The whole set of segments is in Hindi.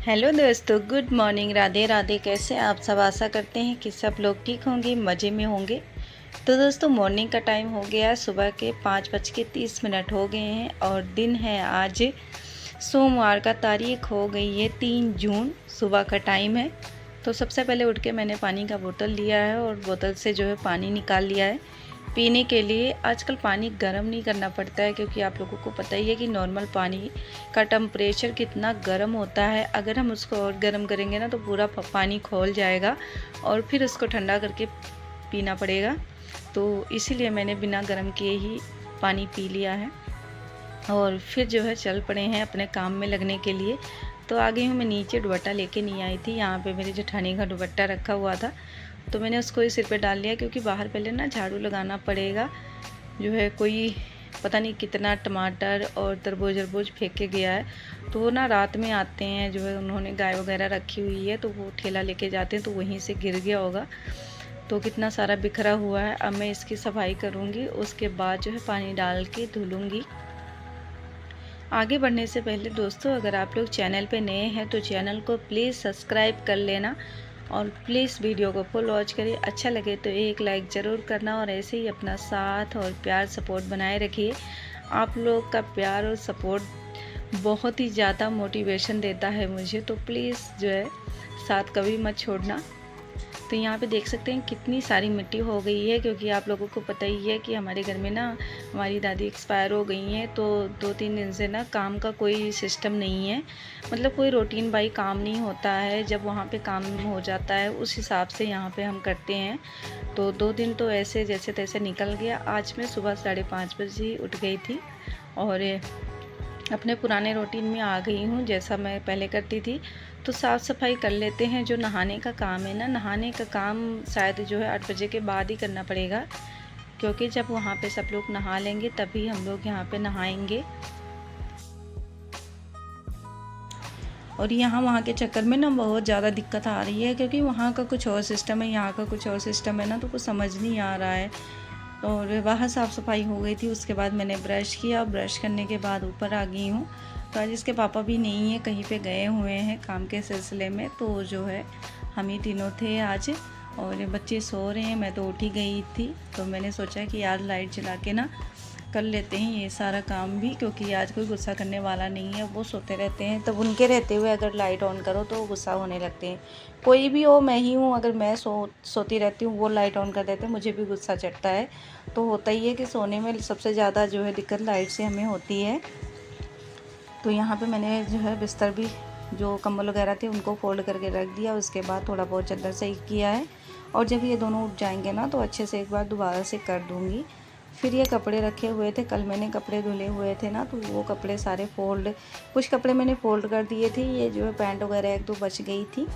हेलो दोस्तों, गुड मॉर्निंग। राधे राधे। कैसे आप सब? आशा करते हैं कि सब लोग ठीक होंगे, मज़े में होंगे। तो दोस्तों, मॉर्निंग का टाइम हो गया, सुबह के 5:30 हो गए हैं और दिन है आज सोमवार का। तारीख हो गई है 3 जून, सुबह का टाइम है। तो सबसे पहले उठ के मैंने पानी का बोतल लिया है और बोतल से जो है पानी निकाल लिया है पीने के लिए। आजकल पानी गर्म नहीं करना पड़ता है, क्योंकि आप लोगों को पता ही है कि नॉर्मल पानी का टेम्परेचर कितना गर्म होता है। अगर हम उसको और गर्म करेंगे ना तो पूरा पानी खौल जाएगा और फिर उसको ठंडा करके पीना पड़ेगा। तो इसीलिए मैंने बिना गर्म किए ही पानी पी लिया है और फिर जो है चल पड़े हैं अपने काम में लगने के लिए। तो आ गई हूँ मैं नीचे। दुपट्टा लेके नहीं आई थी, यहाँ पे मेरी जेठानी का दुपट्टा रखा हुआ था तो मैंने उसको ही सिर पे डाल लिया, क्योंकि बाहर पहले ना झाड़ू लगाना पड़ेगा। जो है कोई पता नहीं कितना टमाटर और तरबूज फेंक के गया है, तो वो ना रात में आते हैं। जो है उन्होंने गाय वगैरह रखी हुई है तो वो ठेला लेके जाते हैं, तो वहीं से गिर गया होगा। तो कितना सारा बिखरा हुआ है। अब मैं इसकी सफाई करूँगी, उसके बाद जो है पानी डाल के धुलूँगी। आगे बढ़ने से पहले दोस्तों, अगर आप लोग चैनल पे नए हैं तो चैनल को प्लीज़ सब्सक्राइब कर लेना और प्लीज़ वीडियो को फुल वॉच करिए। अच्छा लगे तो एक लाइक ज़रूर करना और ऐसे ही अपना साथ और प्यार सपोर्ट बनाए रखिए। आप लोग का प्यार और सपोर्ट बहुत ही ज़्यादा मोटिवेशन देता है मुझे, तो प्लीज़ जो है साथ कभी मत छोड़ना। तो यहाँ पे देख सकते हैं कितनी सारी मिट्टी हो गई है, क्योंकि आप लोगों को पता ही है कि हमारे घर में ना हमारी दादी एक्सपायर हो गई हैं। तो 2-3 दिन से ना काम का कोई सिस्टम नहीं है, मतलब कोई रूटीन बाई काम नहीं होता है। जब वहाँ पे काम हो जाता है उस हिसाब से यहाँ पे हम करते हैं। तो 2 दिन तो ऐसे जैसे तैसे निकल गया। आज मैं सुबह 5:30 बजे उठ गई थी और अपने पुराने रूटीन में आ गई हूँ, जैसा मैं पहले करती थी। तो साफ़ सफाई कर लेते हैं। जो नहाने का काम है ना, नहाने का काम शायद जो है 8 बजे के बाद ही करना पड़ेगा, क्योंकि जब वहाँ पे सब लोग नहा लेंगे तभी हम लोग यहाँ पे नहाएंगे। और यहाँ वहाँ के चक्कर में ना बहुत ज़्यादा दिक्कत आ रही है, क्योंकि वहाँ का कुछ और सिस्टम है, यहाँ का कुछ और सिस्टम है ना, तो कुछ समझ नहीं आ रहा है। और बाहर साफ़ सफाई हो गई थी, उसके बाद मैंने ब्रश किया। ब्रश करने के बाद ऊपर आ गई हूँ। तो आज इसके पापा भी नहीं है, कहीं पे गए हुए हैं काम के सिलसिले में। तो जो है हम ही तीनों थे आज और बच्चे सो रहे हैं। मैं तो उठ ही गई थी, तो मैंने सोचा कि आज लाइट जला के ना कर लेते हैं ये सारा काम भी, क्योंकि आज कोई गुस्सा करने वाला नहीं है। वो सोते रहते हैं, तब उनके रहते हुए अगर लाइट ऑन करो तो वो गुस्सा होने लगते हैं। कोई भी हो, मैं ही हूँ, अगर मैं सोती रहती हूँ, वो लाइट ऑन कर देते हैं, मुझे भी गुस्सा चढ़ता है। तो होता ही है कि सोने में सबसे ज़्यादा जो है दिक्कत लाइट से हमें होती है। तो यहाँ पे मैंने जो है बिस्तर भी, जो कंबल वगैरह थे उनको फोल्ड करके रख दिया। उसके बाद थोड़ा बहुत चादर सही किया है और जब ये दोनों उठ जाएंगे ना तो अच्छे से एक बार दोबारा से कर दूँगी। फिर ये कपड़े रखे हुए थे, कल मैंने कपड़े धुले हुए थे ना, तो वो कपड़े सारे फोल्ड, कुछ कपड़े मैंने फ़ोल्ड कर दिए थे। ये जो है पैंट वगैरह 1-2 बच गई थी,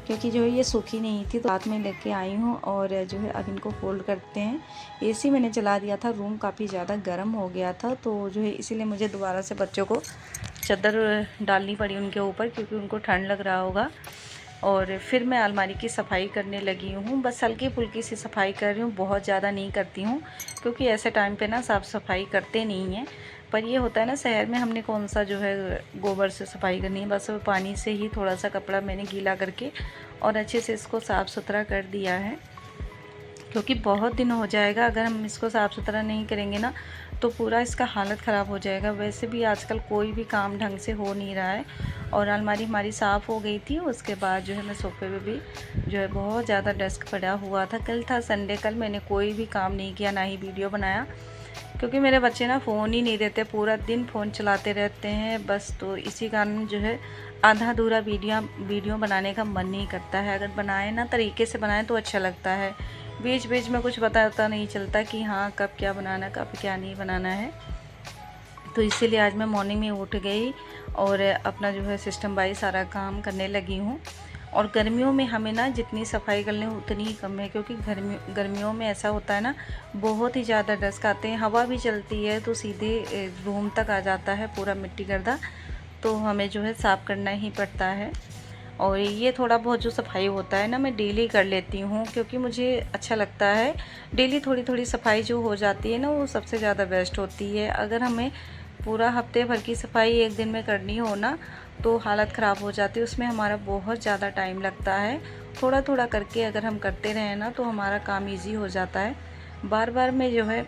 क्योंकि जो है ये सूखी नहीं थी, तो रात में लेके आई हूँ। और जो है अब इनको फ़ोल्ड करते हैं। एसी मैंने चला दिया था, रूम काफ़ी ज़्यादा गर्म हो गया था, तो जो है इसीलिए मुझे दोबारा से बच्चों को चादर डालनी पड़ी उनके ऊपर, क्योंकि उनको ठंड लग रहा होगा। और फिर मैं अलमारी की सफाई करने लगी हूँ। बस हल्की फुल्की सी सफाई कर रही हूँ, बहुत ज़्यादा नहीं करती हूँ, क्योंकि ऐसे टाइम पे ना साफ़ सफाई करते नहीं हैं। पर ये होता है ना, शहर में हमने कौन सा जो है गोबर से सफाई करनी है। बस पानी से ही थोड़ा सा कपड़ा मैंने गीला करके और अच्छे से इसको साफ़ सुथरा कर दिया है, क्योंकि बहुत दिन हो जाएगा अगर हम इसको साफ़ सुथरा नहीं करेंगे ना तो पूरा इसका हालत ख़राब हो जाएगा। वैसे भी आजकल कोई भी काम ढंग से हो नहीं रहा है। और अलमारी हमारी साफ़ हो गई थी। उसके बाद जो है मैं सोफ़े पे भी जो है बहुत ज़्यादा डस्ट पड़ा हुआ था। कल था संडे, कल मैंने कोई भी काम नहीं किया, ना ही वीडियो बनाया, क्योंकि मेरे बच्चे ना फ़ोन ही नहीं देते, पूरा दिन फ़ोन चलाते रहते हैं बस। तो इसी कारण जो है आधा अधूरा वीडियो बनाने का मन नहीं करता है। अगर बनाए ना तरीके से बनाए तो अच्छा लगता है। बीच बीच में कुछ पता नहीं चलता कि हाँ कब क्या बनाना, कब क्या नहीं बनाना है। तो इसीलिए आज मैं मॉर्निंग में उठ गई और अपना जो है सिस्टम बाई सारा काम करने लगी हूँ। और गर्मियों में हमें ना जितनी सफाई कर लें उतनी ही कम है, क्योंकि गर्मियों में ऐसा होता है ना, बहुत ही ज़्यादा डस्ट आते हैं। हवा भी चलती है तो सीधे रूम तक आ जाता है पूरा मिट्टी गर्दा, तो हमें जो है साफ़ करना ही पड़ता है। और ये थोड़ा बहुत जो सफाई होता है ना, मैं डेली कर लेती हूँ, क्योंकि मुझे अच्छा लगता है। डेली थोड़ी थोड़ी सफाई जो हो जाती है ना, वो सबसे ज़्यादा बेस्ट होती है। अगर हमें पूरा हफ्ते भर की सफाई एक दिन में करनी हो ना तो हालत ख़राब हो जाती है, उसमें हमारा बहुत ज़्यादा टाइम लगता है। थोड़ा थोड़ा करके अगर हम करते रहें ना तो हमारा काम इजी हो जाता है। बार बार मैं जो है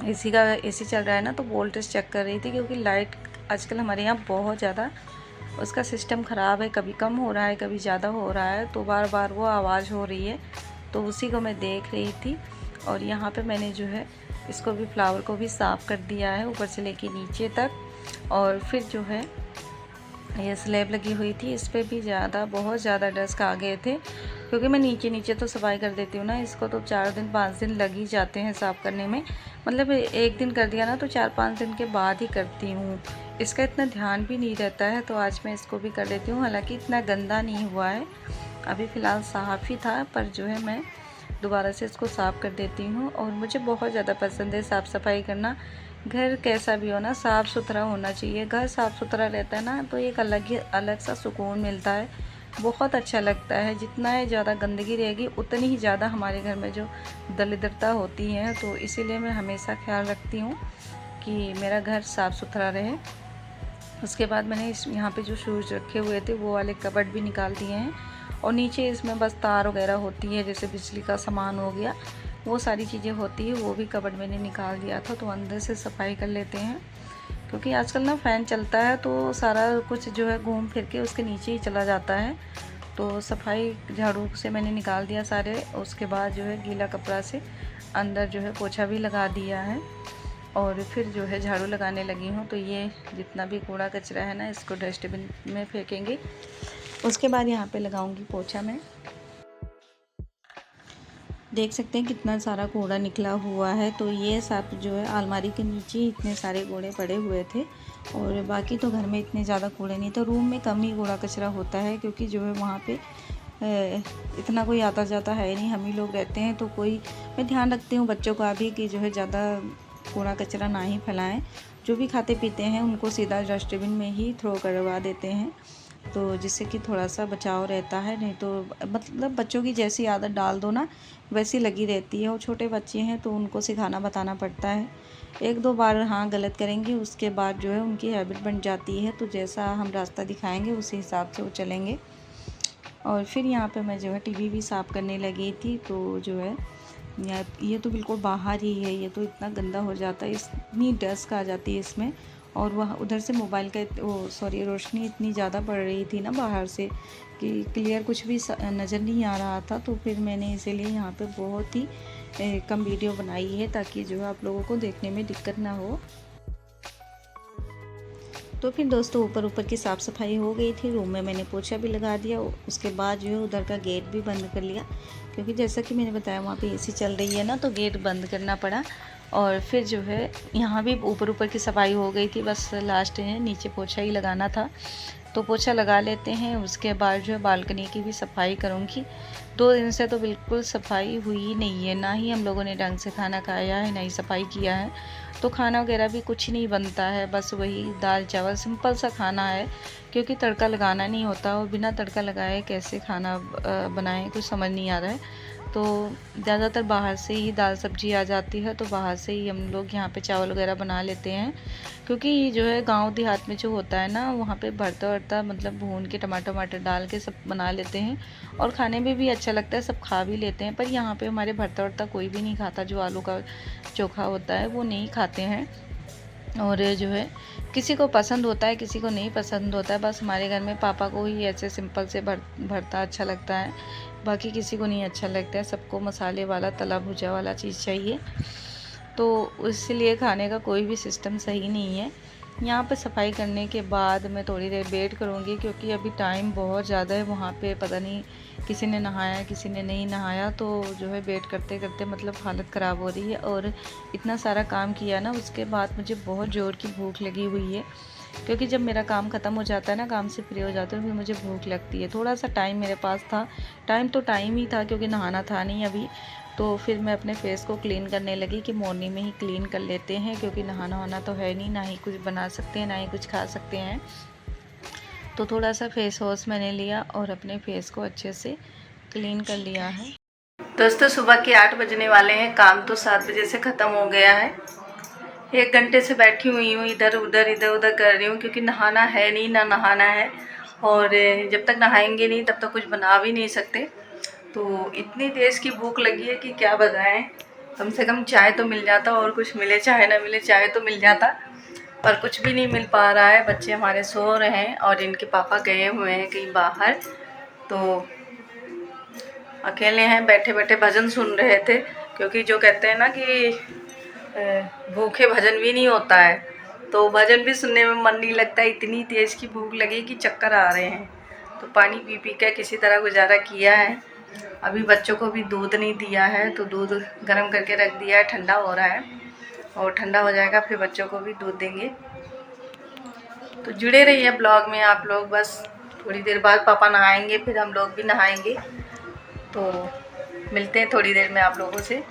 एसी चल रहा है ना तो वोल्टेज चेक कर रही थी, क्योंकि लाइट आजकल हमारे यहाँ बहुत ज़्यादा उसका सिस्टम ख़राब है, कभी कम हो रहा है कभी ज़्यादा हो रहा है, तो बार बार वो आवाज़ हो रही है। तो उसी को मैं देख रही थी। और यहाँ पे मैंने जो है इसको भी, फ्लावर को भी साफ़ कर दिया है ऊपर से लेके नीचे तक। और फिर जो है ये स्लैब लगी हुई थी, इस पर भी बहुत ज़्यादा डस्ट आ गए थे, क्योंकि मैं नीचे नीचे तो सफाई कर देती हूँ ना, इसको तो 4 दिन 5 दिन लग ही जाते हैं साफ़ करने में। मतलब एक दिन कर दिया ना तो 4-5 दिन के बाद ही करती हूँ, इसका इतना ध्यान भी नहीं रहता है। तो आज मैं इसको भी कर देती हूँ, हालांकि इतना गंदा नहीं हुआ है, अभी फ़िलहाल साफ़ ही था, पर जो है मैं दोबारा से इसको साफ़ कर देती हूँ। और मुझे बहुत ज़्यादा पसंद है साफ़ सफाई करना। घर कैसा भी हो ना, साफ़ सुथरा होना चाहिए। घर साफ़ सुथरा रहता है ना तो एक अलग सा सुकून मिलता है, बहुत अच्छा लगता है। जितना ज़्यादा गंदगी रहेगी उतनी ही ज़्यादा हमारे घर में जो दरिद्रता होती है, तो इसीलिए मैं हमेशा ख्याल रखती हूँ कि मेरा घर साफ़ सुथरा रहे। उसके बाद मैंने यहाँ पे जो शूज़ रखे हुए थे वो वाले कबर्ड भी निकाल दिए हैं, और नीचे इसमें बस तार वगैरह होती है, जैसे बिजली का सामान हो गया, वो सारी चीज़ें होती है, वो भी कबर्ड मैंने निकाल दिया था। तो अंदर से सफाई कर लेते हैं, क्योंकि आजकल ना फ़ैन चलता है तो सारा कुछ जो है घूम फिर के उसके नीचे ही चला जाता है। तो सफाई झाड़ू से मैंने निकाल दिया सारे। उसके बाद जो है गीला कपड़ा से अंदर जो है पोछा भी लगा दिया है, और फिर जो है झाड़ू लगाने लगी हूँ। तो ये जितना भी कूड़ा कचरा है ना इसको डस्टबिन में फेंकेंगे, उसके बाद यहाँ पे लगाऊंगी पोछा मैं। देख सकते हैं कितना सारा कूड़ा निकला हुआ है। तो ये सब जो है अलमारी के नीचे इतने सारे कूड़े पड़े हुए थे, और बाकी तो घर में इतने ज़्यादा कूड़े नहीं थे। रूम में कम ही कूड़ा कचरा होता है, क्योंकि जो है वहाँ पे इतना कोई आता जाता है नहीं, हम ही लोग रहते हैं। तो मैं ध्यान रखती हूँ बच्चों का भी कि जो है ज़्यादा कूड़ा कचरा ना ही फैलाएं। जो भी खाते पीते हैं उनको सीधा डस्टबिन में ही थ्रो करवा देते हैं, तो जिससे कि थोड़ा सा बचाव रहता है। नहीं तो मतलब बच्चों की जैसी आदत डाल दो ना वैसी लगी रहती है, और छोटे बच्चे हैं तो उनको सिखाना बताना पड़ता है। 1-2 बार हाँ गलत करेंगे, उसके बाद जो है उनकी हैबिट बन जाती है, तो जैसा हम रास्ता दिखाएंगे उसी हिसाब से वो चलेंगे। और फिर यहाँ पे मैं जो है टीवी भी साफ़ करने लगी थी। तो जो है ये तो बिल्कुल बाहर ही है, ये तो इतना गंदा हो जाता है, इतनी डस्ट आ जाती है इसमें। और वह उधर से मोबाइल का रोशनी इतनी ज़्यादा पड़ रही थी ना बाहर से कि क्लियर कुछ भी नज़र नहीं आ रहा था। तो फिर मैंने इसीलिए यहाँ पे बहुत ही कम वीडियो बनाई है, ताकि जो है आप लोगों को देखने में दिक्कत ना हो। तो फिर दोस्तों ऊपर की साफ़ सफाई हो गई थी, रूम में मैंने पोछा भी लगा दिया। उसके बाद जो है उधर का गेट भी बंद कर लिया, क्योंकि जैसा कि मैंने बताया वहाँ पे एसी चल रही है ना, तो गेट बंद करना पड़ा। और फिर जो है यहाँ भी ऊपर की सफाई हो गई थी, बस लास्ट है नीचे पोछा ही लगाना था, तो पोछा लगा लेते हैं। उसके बाद जो है बालकनी की भी सफाई करूँगी। 2 दिन से तो बिल्कुल सफाई हुई नहीं है, ना ही हम लोगों ने ढंग से खाना खाया है, ना ही सफाई किया है। तो खाना वगैरह भी कुछ नहीं बनता है, बस वही दाल चावल सिंपल सा खाना है, क्योंकि तड़का लगाना नहीं होता, और बिना तड़का लगाए कैसे खाना बनाएं कुछ समझ नहीं आ रहा है। तो ज़्यादातर बाहर से ही दाल सब्जी आ जाती है, तो बाहर से ही हम लोग यहाँ पे चावल वगैरह बना लेते हैं, क्योंकि जो है गांव देहात में जो होता है ना वहाँ पे भरता वर्ता मतलब भून के टमाटर वमाटर डाल के सब बना लेते हैं, और खाने में भी अच्छा लगता है, सब खा भी लेते हैं। पर यहाँ पे हमारे भरता वर्ता कोई भी नहीं खाता, जो आलू का चोखा होता है वो नहीं खाते हैं। और जो है किसी को पसंद होता है, किसी को नहीं पसंद होता है। बस हमारे घर में पापा को ही ऐसे सिंपल से भरता अच्छा लगता है, बाकी किसी को नहीं अच्छा लगता है, सबको मसाले वाला तला भुजा वाला चीज़ चाहिए। तो इसलिए खाने का कोई भी सिस्टम सही नहीं है। यहाँ पे सफाई करने के बाद मैं थोड़ी देर वेट करूँगी, क्योंकि अभी टाइम बहुत ज़्यादा है। वहाँ पे पता नहीं किसी ने नहाया किसी ने नहीं नहाया, तो जो है वेट करते करते मतलब हालत ख़राब हो रही है। और इतना सारा काम किया ना, उसके बाद मुझे बहुत ज़ोर की भूख लगी हुई है, क्योंकि जब मेरा काम ख़त्म हो जाता है ना, काम से फ्री हो जाता है, फिर मुझे भूख लगती है। थोड़ा सा टाइम मेरे पास था, टाइम ही था, क्योंकि नहाना था नहीं अभी। तो फिर मैं अपने फेस को क्लीन करने लगी कि मॉर्निंग में ही क्लीन कर लेते हैं, क्योंकि नहाना होना तो है नहीं, ना ही कुछ बना सकते हैं ना ही कुछ खा सकते हैं। तो थोड़ा सा फेस वॉश मैंने लिया और अपने फेस को अच्छे से क्लीन कर लिया है। दोस्तों सुबह के 8 बजने वाले हैं, काम तो 7 बजे से ख़त्म हो गया है। 1 घंटे से बैठी हुई हूँ, इधर उधर कर रही हूँ, क्योंकि नहाना है नहीं, ना नहाना है। और जब तक नहाएंगे नहीं तब तक कुछ बना भी नहीं सकते। तो इतनी तेज़ की भूख लगी है कि क्या बताएं। कम से कम चाय तो मिल जाता, और कुछ मिले चाहे ना मिले, चाय तो मिल जाता, पर कुछ भी नहीं मिल पा रहा है। बच्चे हमारे सो रहे हैं और इनके पापा गए हुए हैं कहीं बाहर, तो अकेले हैं, बैठे बैठे भजन सुन रहे थे। क्योंकि जो कहते हैं ना कि भूखे भजन भी नहीं होता है, तो भजन भी सुनने में मन नहीं लगता। इतनी तेज़ की भूख लगी कि चक्कर आ रहे हैं। तो पानी पी पी के किसी तरह गुजारा किया है। अभी बच्चों को भी दूध नहीं दिया है, तो दूध गर्म करके रख दिया है, ठंडा हो रहा है, और ठंडा हो जाएगा फिर बच्चों को भी दूध देंगे। तो जुड़े रहिए ब्लॉग में आप लोग। बस थोड़ी देर बाद पापा नहाएंगे, फिर हम लोग भी नहाएंगे। तो मिलते हैं थोड़ी देर में आप लोगों से।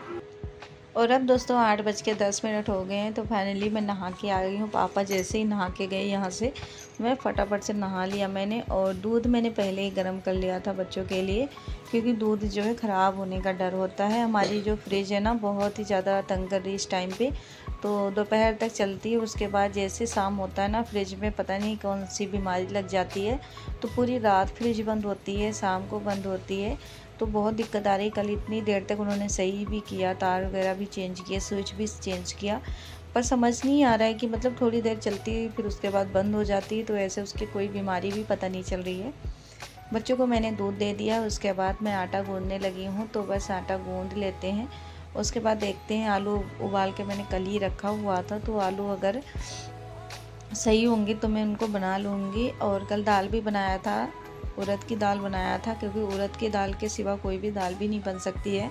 और अब दोस्तों 8:10 हो गए हैं। तो फाइनली मैं नहा के आ गई हूँ। पापा जैसे ही नहा के गए यहाँ से, मैं फटाफट से नहा लिया मैंने। और दूध मैंने पहले ही गर्म कर लिया था बच्चों के लिए, क्योंकि दूध जो है ख़राब होने का डर होता है। हमारी जो फ्रिज है ना, बहुत ही ज़्यादा तंग कर रही इस टाइम पे। तो दोपहर तक चलती है, उसके बाद जैसे शाम होता है ना, फ्रिज में पता नहीं कौन सी बीमारी लग जाती है, तो पूरी रात फ्रिज बंद होती है, शाम को बंद होती है। तो बहुत दिक्कत आ रही। कल इतनी देर तक उन्होंने सही भी किया, तार वगैरह भी चेंज किए, स्विच भी चेंज किया, पर समझ नहीं आ रहा है कि मतलब थोड़ी देर चलती फिर उसके बाद बंद हो जाती है, तो ऐसे उसकी कोई बीमारी भी पता नहीं चल रही है। बच्चों को मैंने दूध दे दिया, उसके बाद मैं आटा गूँधने लगी हूँ। तो बस आटा गूँध लेते हैं, उसके बाद देखते हैं। आलू उबाल के मैंने कल ही रखा हुआ था, तो आलू अगर सही होंगे तो मैं उनको बना लूँगी। और कल दाल भी बनाया था, उड़द की दाल बनाया था, क्योंकि उड़द की दाल के सिवा कोई भी दाल भी नहीं बन सकती है।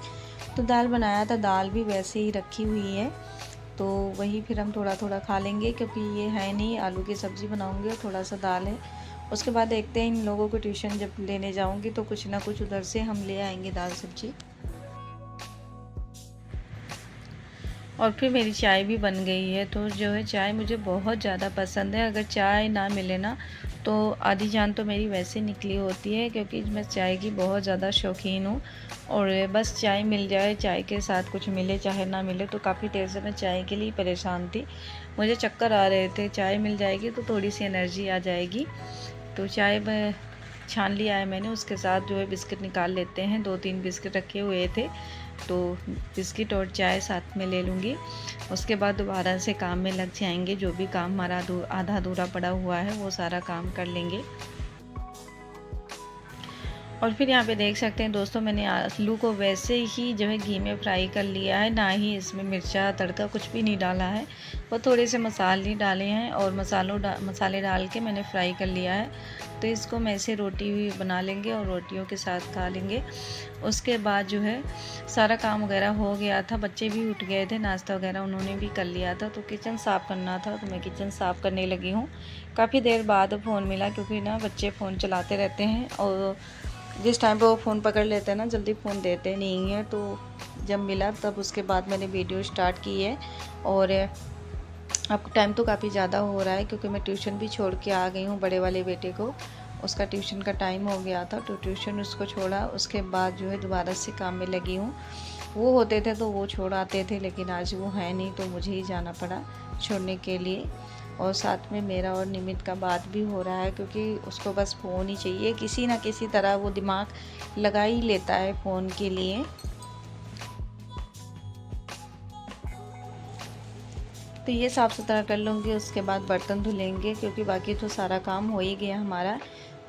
तो दाल बनाया था, दाल भी वैसे ही रखी हुई है, तो वही फिर हम थोड़ा थोड़ा खा लेंगे, क्योंकि ये है नहीं। आलू की सब्ज़ी बनाऊँगी और थोड़ा सा दाल है। उसके बाद देखते हैं, इन लोगों को ट्यूशन जब लेने जाऊँगी तो कुछ ना कुछ उधर से हम ले आएंगे दाल सब्ज़ी। और फिर मेरी चाय भी बन गई है। तो जो है चाय मुझे बहुत ज़्यादा पसंद है। अगर चाय ना मिले ना, तो आधी जान तो मेरी वैसे निकली होती है, क्योंकि मैं चाय की बहुत ज़्यादा शौकीन हूँ। और बस चाय मिल जाए, चाय के साथ कुछ मिले चाहे ना मिले। तो काफ़ी देर से मैं चाय के लिए परेशान थी, मुझे चक्कर आ रहे थे। चाय मिल जाएगी तो थोड़ी सी एनर्जी आ जाएगी। तो चाय छान लिया है मैंने, उसके साथ जो है बिस्किट निकाल लेते हैं। 2-3 बिस्किट रखे हुए थे, तो बिस्किट और चाय साथ में ले लूँगी। उसके बाद दोबारा से काम में लग जाएंगे। जो भी काम हमारा आधा अधूरा पड़ा हुआ है वो सारा काम कर लेंगे। और फिर यहाँ पे देख सकते हैं दोस्तों, मैंने आलू को वैसे ही जो है घी में फ्राई कर लिया है, ना ही इसमें मिर्चा तड़का कुछ भी नहीं डाला है। वो थोड़े से मसाले डाले हैं और मसाले डाल के मैंने फ्राई कर लिया है। तो इसको मैं ऐसे रोटी भी बना लेंगे और रोटियों के साथ खा लेंगे। उसके बाद जो है सारा काम वगैरह हो गया था, बच्चे भी उठ गए थे, नाश्ता वगैरह उन्होंने भी कर लिया था। तो किचन साफ़ करना था, तो मैं किचन साफ़ करने लगी हूँ। काफ़ी देर बाद फ़ोन मिला, क्योंकि ना बच्चे फ़ोन चलाते रहते हैं, और जिस टाइम पे वो फ़ोन पकड़ लेते हैं ना, जल्दी फ़ोन देते नहीं हैं। तो जब मिला तब उसके बाद मैंने वीडियो स्टार्ट की है। और अब टाइम तो काफ़ी ज़्यादा हो रहा है, क्योंकि मैं ट्यूशन भी छोड़ के आ गई हूँ बड़े वाले बेटे को। उसका ट्यूशन का टाइम हो गया था, तो ट्यूशन उसको छोड़ा, उसके बाद जो है दोबारा से काम में लगी हूँ। वो होते थे तो वो छोड़ आते थे, लेकिन आज वो है नहीं, तो मुझे ही जाना पड़ा छोड़ने के लिए। और साथ में मेरा और निमित का बात भी हो रहा है, क्योंकि उसको बस फ़ोन ही चाहिए। किसी ना किसी तरह वो दिमाग लगा ही लेता है फ़ोन के लिए। तो ये साफ़ सुथरा कर लूँगी, उसके बाद बर्तन धुलेंगे, क्योंकि बाकी तो सारा काम हो ही गया हमारा।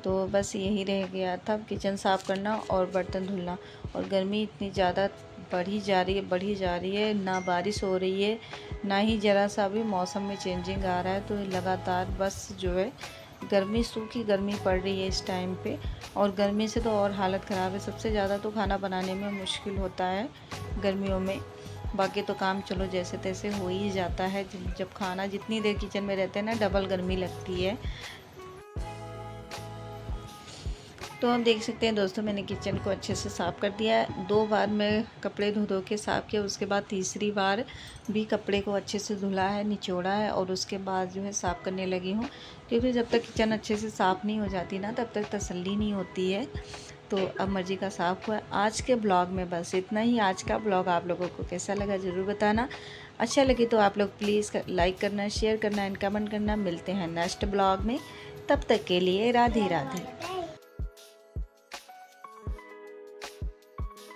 तो बस यही रह गया था, किचन साफ़ करना और बर्तन धुलना। और गर्मी इतनी ज़्यादा बढ़ी जा रही है, ना बारिश हो रही है, ना ही ज़रा सा भी मौसम में चेंजिंग आ रहा है। तो लगातार बस जो है गर्मी, सूखी गर्मी पड़ रही है इस टाइम पे। और गर्मी से तो और हालत ख़राब है। सबसे ज़्यादा तो खाना बनाने में मुश्किल होता है गर्मियों में। बाकी तो काम चलो जैसे तैसे हो ही जाता है। जब खाना जितनी देर किचन में रहते हैं ना, डबल गर्मी लगती है। तो आप देख सकते हैं दोस्तों, मैंने किचन को अच्छे से साफ़ कर दिया है। 2 बार मैं कपड़े धो के साफ़ किया, उसके बाद तीसरी बार भी कपड़े को अच्छे से धुला है, निचोड़ा है, और उसके बाद जो है साफ़ करने लगी हूँ। क्योंकि जब तक किचन अच्छे से साफ़ नहीं हो जाती ना, तब तक तसल्ली नहीं होती है। तो अब मर्जी का साफ़ हुआ। आज के ब्लॉग में बस इतना ही। आज का ब्लॉग आप लोगों को कैसा लगा ज़रूर बताना। अच्छा लगे तो आप लोग प्लीज़ लाइक करना, शेयर करना एंड कमेंट करना। मिलते हैं नेक्स्ट ब्लॉग में, तब तक के लिए राधे राधे।